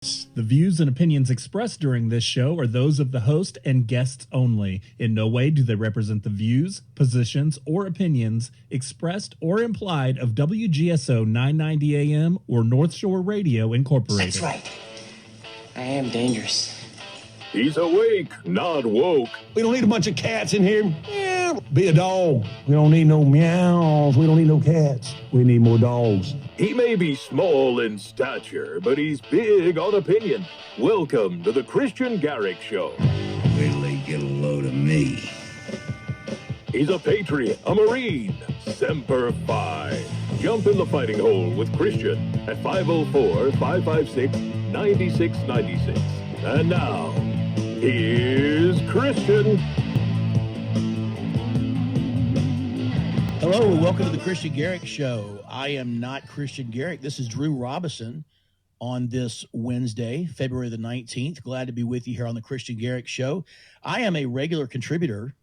The views and opinions expressed during this show are those of the host and guests only. In no way do they represent the views, positions, or opinions expressed or implied of WGSO 990 AM or North Shore Radio Incorporated. That's right. I am dangerous. He's awake, not woke. We don't need a bunch of cats in here. Yeah, be a dog. We don't need no meows. We don't need no cats. We need more dogs. He may be small in stature, but he's big on opinion. Welcome to the Kristian Garrick Show. Wait till they get a load of me. He's a patriot, a Marine, Semper Fi. Jump in the fighting hole with Kristian at 504-556-9696. And now, here's Kristian. Hello, and welcome to the Kristian Garrick Show. I am not Kristian Garrick. This is Drew Robinson on this Wednesday, February the 19th. Glad to be with you here on the Kristian Garrick Show. I am a regular contributor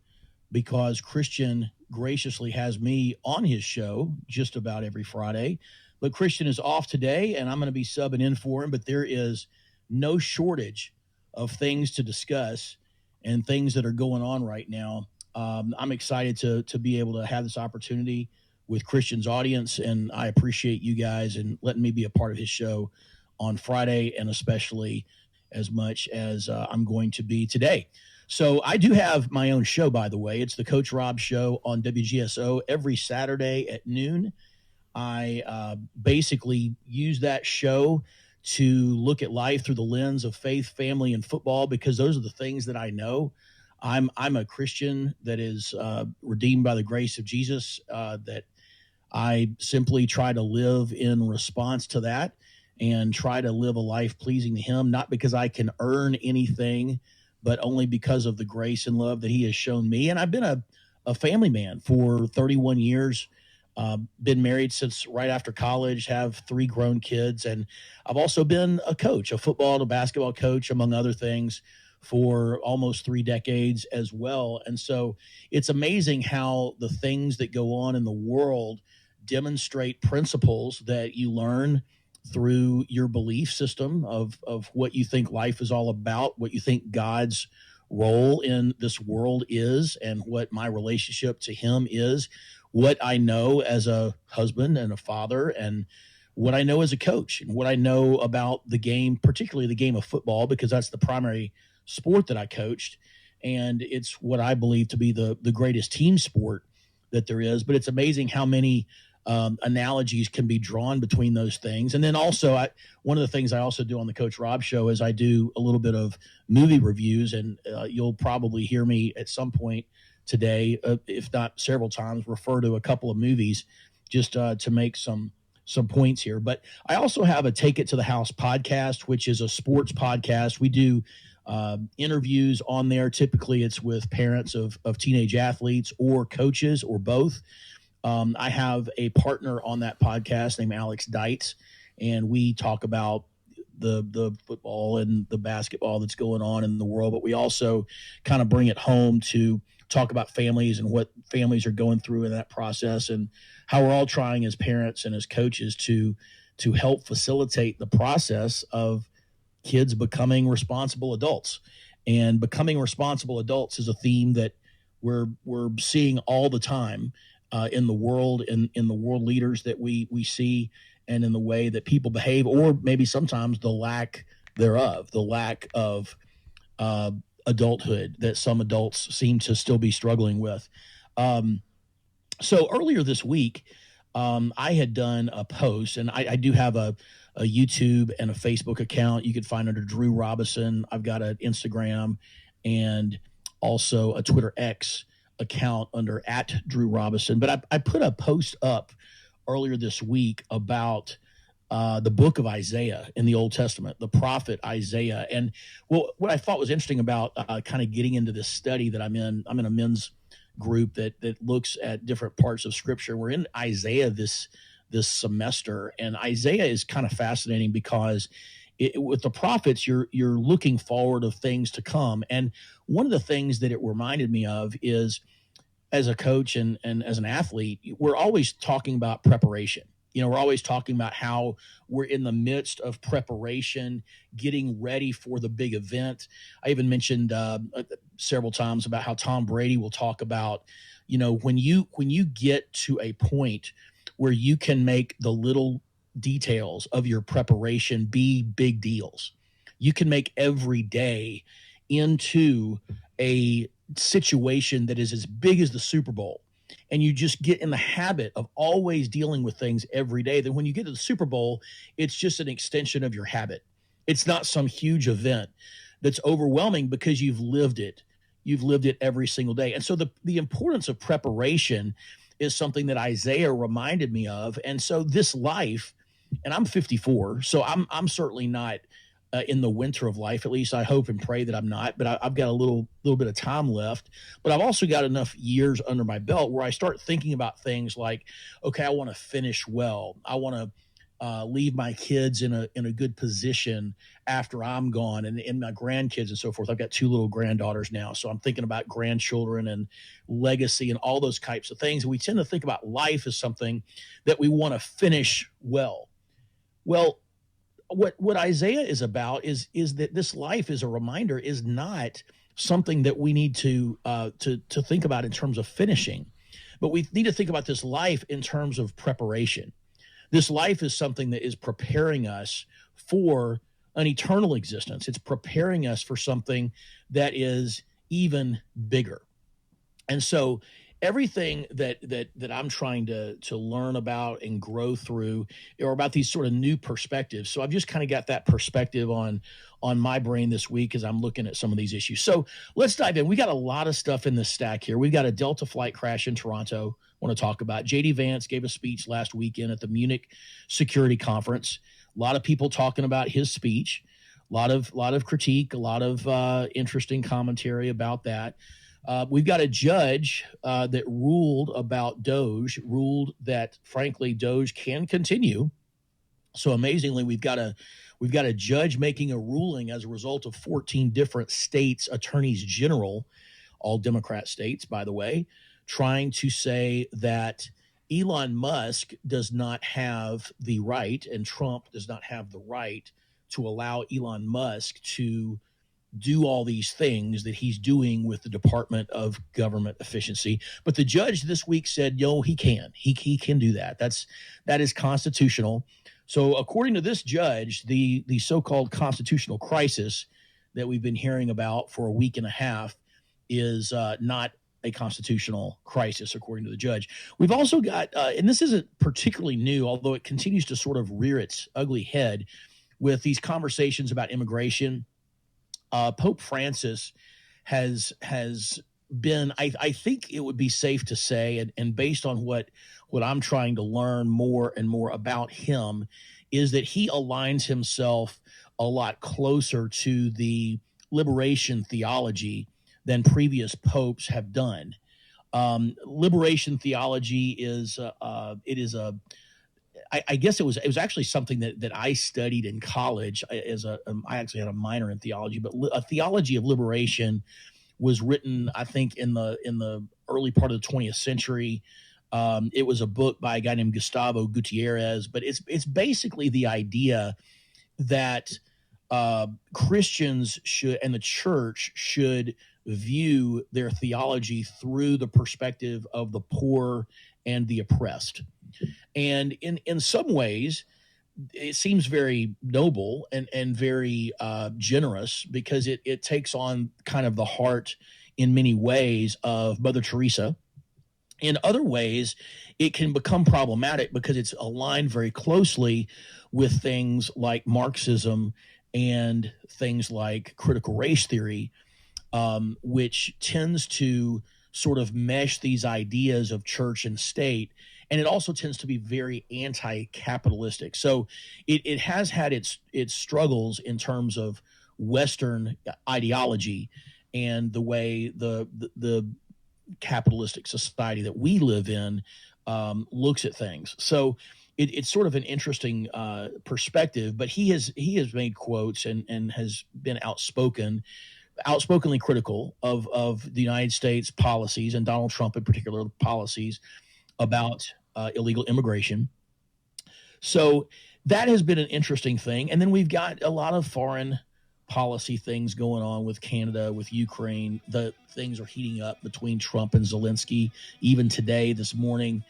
because Kristian graciously has me on his show just about every Friday. But Kristian is off today, and I'm going to be subbing in for him. But there is no shortage of things to discuss and things that are going on right now. I'm excited to be able to have this opportunity with Kristian's audience, and I appreciate you guys and letting me be a part of his show on Friday, and especially as much as I'm going to be today. So I do have my own show, by the way. It's the Coach Rob Show on WGSO every Saturday at noon. I basically use that show to look at life through the lens of faith, family, and football, because those are the things that I know. I'm a Christian that is redeemed by the grace of Jesus, that I simply try to live in response to that and try to live a life pleasing to him, not because I can earn anything, but only because of the grace and love that he has shown me. And I've been a family man for 31 years, been married since right after college, have 3 grown kids, and I've also been a coach, a football and a basketball coach, among other things, for almost 3 decades as well. And so it's amazing how the things that go on in the world demonstrate principles that you learn through your belief system of what you think life is all about, what you think God's role in this world is, and what my relationship to him is, what I know as a husband and a father, and what I know as a coach, and what I know about the game, particularly the game of football, because that's the primary sport that I coached, and it's what I believe to be the greatest team sport that there is. But it's amazing how many analogies can be drawn between those things. And then also, one of the things I also do on the Coach Rob Show is I do a little bit of movie reviews, and you'll probably hear me at some point today, if not several times, refer to a couple of movies just to make some points here. But I also have a Take It to the House podcast, which is a sports podcast. We do interviews on there. Typically it's with parents of teenage athletes or coaches or both. I have a partner on that podcast named Alex Deitz, and we talk about the football and the basketball that's going on in the world, but we also kind of bring it home to talk about families and what families are going through in that process, and how we're all trying as parents and as coaches to help facilitate the process of kids becoming responsible adults. And becoming responsible adults is a theme that we're seeing all the time in the world, in the world leaders that we see, and in the way that people behave, or maybe sometimes the lack thereof, the lack of adulthood that some adults seem to still be struggling with. So earlier this week, I had done a post, and I do have a YouTube and a Facebook account. You can find under Drew Robinson. I've got an Instagram and also a Twitter X account under @Drew Robinson. But I put a post up earlier this week about the book of Isaiah in the Old Testament, the prophet Isaiah. And what I thought was interesting about kind of getting into this study that I'm in a men's group that looks at different parts of Scripture. We're in Isaiah this semester, and Isaiah is kind of fascinating because with the prophets, you're looking forward of things to come. And one of the things that it reminded me of is, as a coach and as an athlete, we're always talking about preparation. We're always talking about how we're in the midst of preparation, getting ready for the big event. I even mentioned several times about how Tom Brady will talk about, when you get to a point where you can make the little details of your preparation be big deals. You can make every day into a situation that is as big as the Super Bowl. And you just get in the habit of always dealing with things every day. Then when you get to the Super Bowl, it's just an extension of your habit. It's not some huge event that's overwhelming because you've lived it. You've lived it every single day. And so the importance of preparation is something that Isaiah reminded me of. And so this life, and I'm 54, so I'm certainly not in the winter of life. At least I hope and pray that I'm not, but I've got a little bit of time left. But I've also got enough years under my belt where I start thinking about things like, okay, I want to finish well. I want to leave my kids in a good position after I'm gone, and my grandkids and so forth. I've got 2 little granddaughters now, so I'm thinking about grandchildren and legacy and all those types of things. And we tend to think about life as something that we want to finish well. Well, what Isaiah is about is that this life, is a reminder, is not something that we need to think about in terms of finishing, but we need to think about this life in terms of preparation. This life is something that is preparing us for an eternal existence. It's preparing us for something that is even bigger. And so everything that I'm trying to learn about and grow through are about these sort of new perspectives. So I've just kind of got that perspective on my brain this week as I'm looking at some of these issues. So let's dive in. We got a lot of stuff in this stack here. We've got a Delta flight crash in Toronto I want to talk about. JD Vance gave a speech last weekend at the Munich Security Conference. A lot of people talking about his speech, a lot of critique, a lot of interesting commentary about that. We've got a judge that ruled about Doge, ruled that, frankly, Doge can continue. So amazingly, we've got a judge making a ruling as a result of 14 different states' attorneys general, all Democrat states, by the way, trying to say that Elon Musk does not have the right, and Trump does not have the right, to allow Elon Musk to do all these things that he's doing with the Department of Government Efficiency. But the judge this week said, he can. He can do that. That is constitutional. So according to this judge, the so-called constitutional crisis that we've been hearing about for a week and a half is not a constitutional crisis, according to the judge. We've also got, and this isn't particularly new, although it continues to sort of rear its ugly head with these conversations about immigration. Pope Francis has been, I think it would be safe to say, and based on what I'm trying to learn more and more about him, is that he aligns himself a lot closer to the liberation theology than previous popes have done. Liberation theology is I guess it was actually something that I studied in college. I actually had a minor in theology, but a theology of liberation was written, I think, in the early part of the 20th century. It was a book by a guy named Gustavo Gutierrez, but it's basically the idea that Christians should, and the church should, view their theology through the perspective of the poor and the oppressed. And in some ways, it seems very noble and very generous, because it takes on kind of the heart in many ways of Mother Teresa. In other ways, it can become problematic because it's aligned very closely with things like Marxism and things like critical race theory, which tends to sort of mesh these ideas of church and state. And it also tends to be very anti-capitalistic. So it has had its struggles in terms of Western ideology and the way the capitalistic society that we live in looks at things. So it's sort of an interesting perspective. But he has made quotes and has been outspokenly critical of the United States policies, and Donald Trump in particular policies, about illegal immigration. So that has been an interesting thing. And then we've got a lot of foreign policy things going on with Canada, with Ukraine. The things are heating up between Trump and Zelensky, even today, this morning,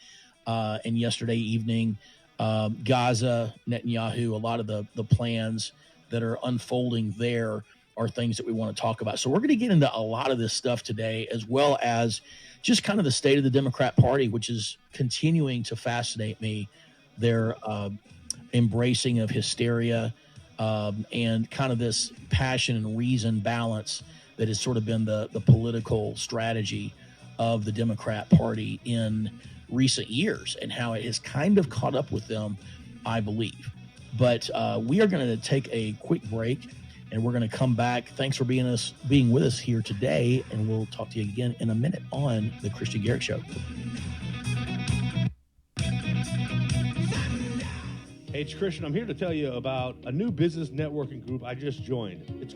and yesterday evening. Gaza, Netanyahu, a lot of the plans that are unfolding there are things that we want to talk about. So we're going to get into a lot of this stuff today, as well as just kind of the state of the Democrat Party, which is continuing to fascinate me. Their embracing of hysteria, and kind of this passion and reason balance that has sort of been the political strategy of the Democrat Party in recent years, and how it has kind of caught up with them, I believe. But we are going to take a quick break, and we're going to come back. Thanks for being with us here today, and we'll talk to you again in a minute on the Kristian Garrett Show. Hey, it's Kristian. I'm here to tell you about a new business networking group I just joined. It's